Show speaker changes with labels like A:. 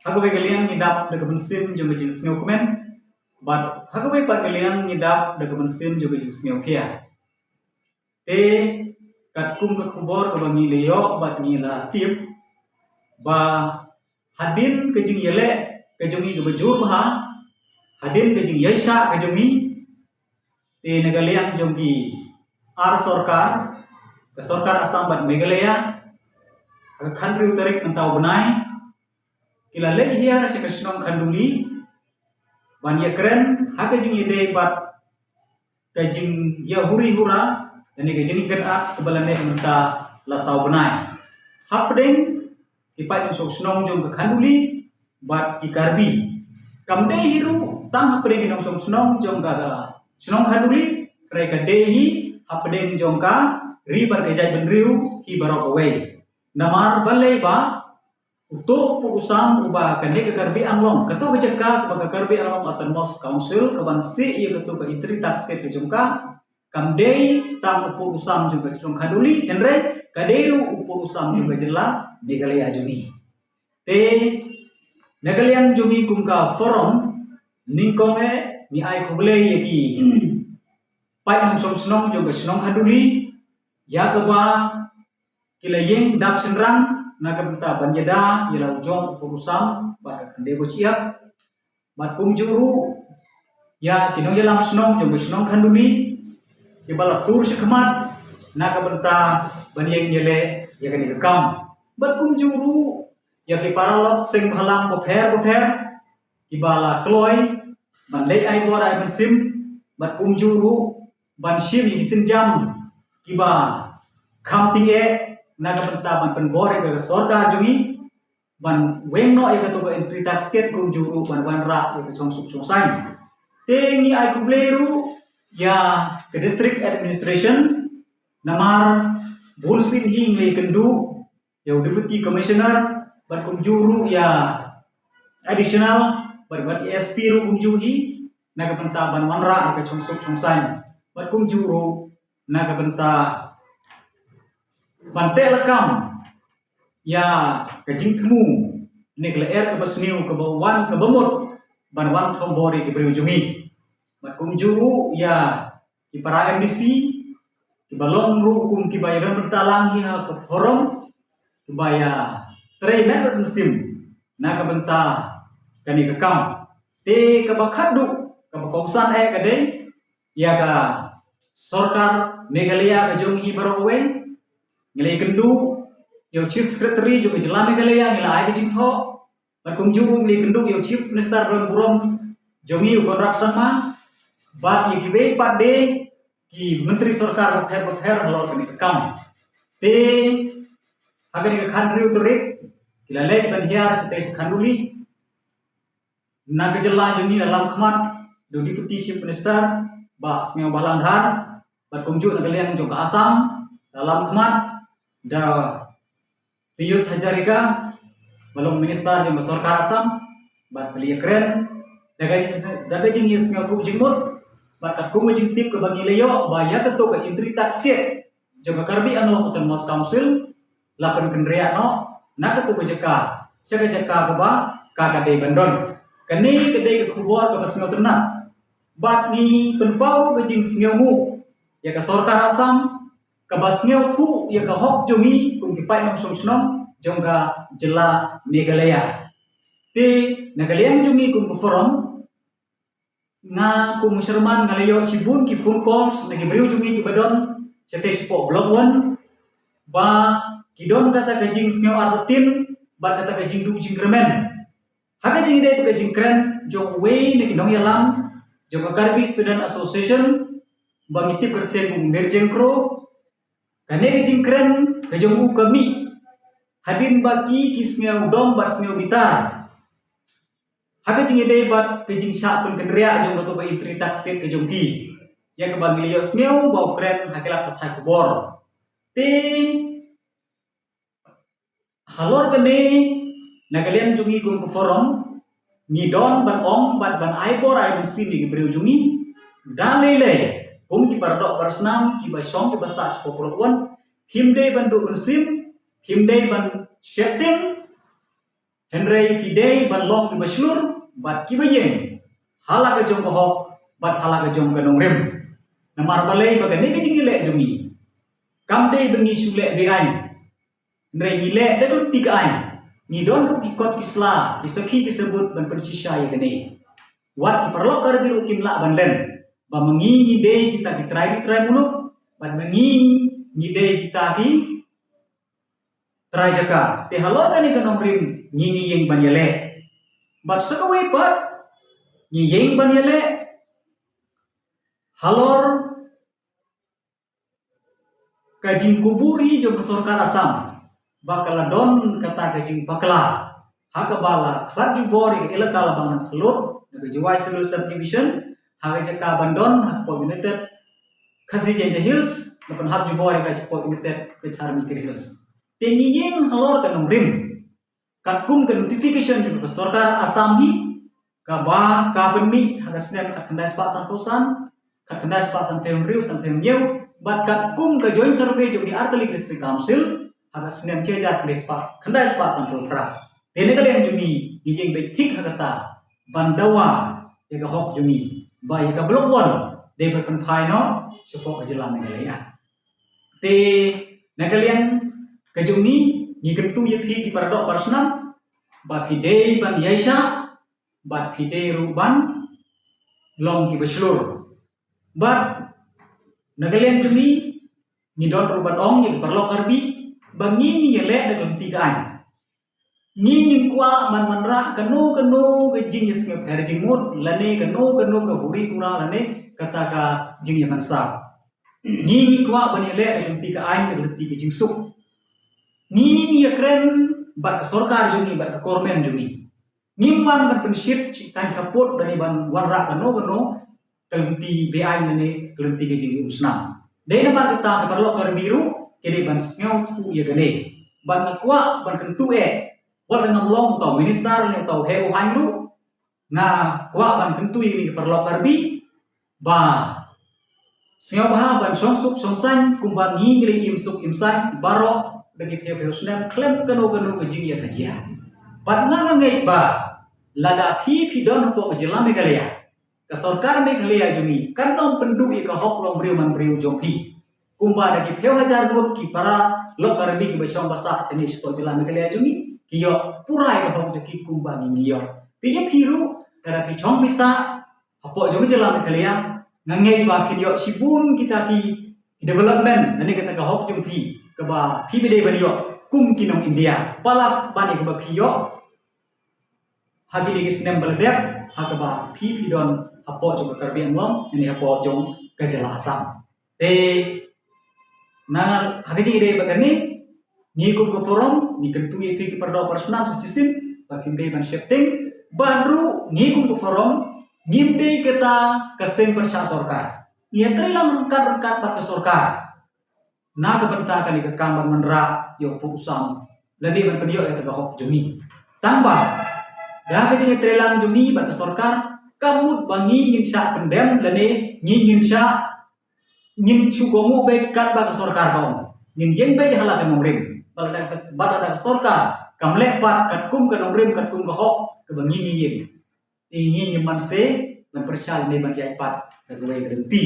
A: Hagabe kalian ngidap daga bensim juga jeng sneo komen, but hagabe pat kalian ngidap daga bensim juga jeng sneo kia. Te kat kum ke kubor ke bangi leyo bat ngila tip ba hadin ke jeng yele ke jongi ke bejur bah hadin ke jeng yesa ke jongi te negalian jongi ar sorkar ke sorkar asam bat Meghalaya ke country utarik mentau benai kila le hiya si kasnong kanduli ban ya keren haka jing ide bat kajing ya huri hura dan ke jing kerat kebalane menta lasau benai hapdeng ipai sok snong jong ke kanduli bat ikarbi kamde hiru tang hapdeng nong sok snong jong ka snong kanduli reka dehi hapdeng jong ka ribar kejai benriu hi barok away namar balai ba untuk pusam ubah kene ke karbi anglong ketu kejeka ke karbi anglong Autonomous Council ke bansi ia ketu ke itri taksket ke jongka kamdei tam upu usam juga celong kaduli henre kaderu upu usam juga jela Meghalaya jungi te Nagalian jungi kumka forum ningkonge ni ai kuble yaki pai nong song snong juga snong kaduli ya ke ba kilayeng dap senrang naga benta banjada yela ujong purusam baka kande bociap bat kum juru ya kinong yelam snong jong snong khanduli ibala tur sekmat naga benta banyeng yele ya kan rekam bat kum juru ya ki paralok sing halang bopher ibala kloy mandai ai bora ai bensim bat kum juru ban sim isin jam kiba khamting naga benta ban penbore ke sorkar jungi ban wengno e ketu entry tax state kum juru ban ra e song suk sai tengi ai kubleru ya ke district administration namar bulsin hing le kendu ya deputy commissioner ban kum juru ya additional ban SP ru kum juhi naga benta ban wanra ke song suk sai ban kum juru naga benta bante lekam ya kajing temu nikle ke basniu ke bawan ke bemut ban wan thombori ke berujungi bat kum juru ya ki para MDC ki balong ru kum ki bayaran bentalang hi ha ke forum ki baya tremen musim na ka benta kani ke kam te ke bakhadu ke bakongsan kade ya ka sorkar Meghalaya ke jong hi barowe ngilai kendu yo chief secretary juga jela Meghalaya ngila ai jing tho bat kum juru ngilai kendu yo chief minister ron burom jongi ukon raksan ma bat ye gibe pat de ki menteri sarkar bapher halor kani kam te agar ke country uturik kila lek ban hiar sete khanduli naga jela jongi dalam khamat do deputy chief minister ba sneo balandhar bat kum juru Nagalian jong ka Asam dalam khamat da Piyus Hajarika balong minister jong sorkar Asam bat beli keren daga jing yes ngaku jingmut bat kat kum jing tip ke bagi leyo ba ya ketu ke intri tax ke jong karbi anglong Autonomous Council lapan kendria no na ketu ke jeka sega jeka ke ba ka kade bandon kani kade ke kubor ke basngo tenat bat ni penpau ke jing sngamu ya ke sorkar Asam kabasngeu thu ya ka hok jongi kum ki pai nom som snom jongka jela Meghalaya te Nagalian jongi kum forum nga kum Sherman ngalayo sibun ki phone calls nagi beriu jongi ki badon sete sipo blog one ba kidon kata kajing sneu artin ba kata kajing du jing kremen haga jing ide ka jing kren jong wei nagi nong yalam jong karbi student association ba ngitip kerten kum merjengkro kane kejing keren kejong kami hadin baki kisngeu dom bat sneu bitar haga jing ide bat kejing sya pun kendria jong to ba itri tax ke kejong ki ya ke bagi liyo sneu bau keren hakila patha kubor te halor kene Nagalian jungi kum ke forum ni don ban om ban aibor ai sini breu jungi dalele kum ki paradok barsnam ki basong ki basach populon himde ban do sim himde ban setting Henry pidei ban long ki baslur bat ki bayeng hala ka jong ko bat hala ka jong ka nongrim namar balai bagane ka jingile jongi kam dei bengi sule be an Henry gile de tu tiga an ni don ru ki kot kisla ki sakhi disebut ban percisya ya gane wat ki perlo kar biru kimla ban len ba mengi ni dei kita ki trai muluk ban mengi ni dei kita ki trai jaka te halor kan ka nongrim ni yeng ban yele bat sakawe pat ni yeng ban yele halor kajing kuburi jo kesorkar Asam bakala don kata kajing bakla hakabala klat jubori elakala bang kelut naga jawai selu subdivision haga jaka bandon hakpo united khasi jende hills napun hak jubori ka hakpo united ke charmi ke hills tengi yeng halor kan nongrim kakum ke notification juga kesorkar Asam hi kaba kabenmi hagasnem kakandai spasan kosan kakandai spasan temriu san temriu bat kakum ke joint survey juga di Arteli District Council hagasnem ceja ke spa kandai spasan pra dene kalian jumi dijeng betik hakata bandawa ya hok jumi bai ka blok won de berpenpai no support ajalan negalaya te negalian ke jumi ni kentu ye phi ki paradok parsnam bat hidei ban yaisa bat hidei ruban long ki beslur bat nagalian jumi ni don ruban ong ye parlo karbi bangi ni yele de tigaan ni kwa man manra kanu ke jing yes nge her jing mut lane kanu ke huri kura lane kata ka jing ye mansa ni kwa ban yele de tigaan de tiga jing suk ni ye kren bat kesorkar jungi bat kekormen jungi ngimwan bat pensyit citan kaput dari ban warra kano kelenti bean ne kelenti ke jingi usnam dei na kita perlo kar biru kede ban sngau tu ye gane ban kwa ban kentu wal ngam long tau minister ne tau heu hanru nga kwa ban kentu ye perlo karbi ba sngau ha ban songsuk songsan kumba ngingri imsuk imsan baro bagi pihak Islam klaim kanu ke jing ya kajia bat ngangai ba lada phi don po jelam megalaya ka sarkar megalaya jumi kanom penduk ka hok long briu man briu jompi kumba dagi pihak hajar gut ki para lok karbi ki basong basak jenis po jelam megalaya jumi kiyo purai ka hok joki kumba ngiyo piye phiru kada pi chong bisa apo jumi jelam megalaya ngangai ba kiyo sibun kita ki development nani kata ka hok jompi keba pibede banyo kum kinong India palak bani keba piyo hagi digis nem beledep hakaba pipidon hapo jong karbi anglom ini hapo jong kajala Asam te na hagi jire bagani ni kum ke forum ni kentu ye pi perdo personam sistem bakimbe ban shifting baru ni kum ke forum ngimde kita kesem persya sorkar ni trelang rekat pak ke sorkar na kebentakan di kekamban menera yo pusam ladi ban pedio ya tegahok jumi tambah dah kejing trelang jumi ban sorkar kamut bangi ngin sya pendem lane ngin sya ngin chugomu bekat ba sorkar kaum ngin yen be halak nongrim balada sorkar kamle pat katkum ke nongrim katkum ke hok ke bangi ngin ingin manse ban persyal ne ban pat ke berhenti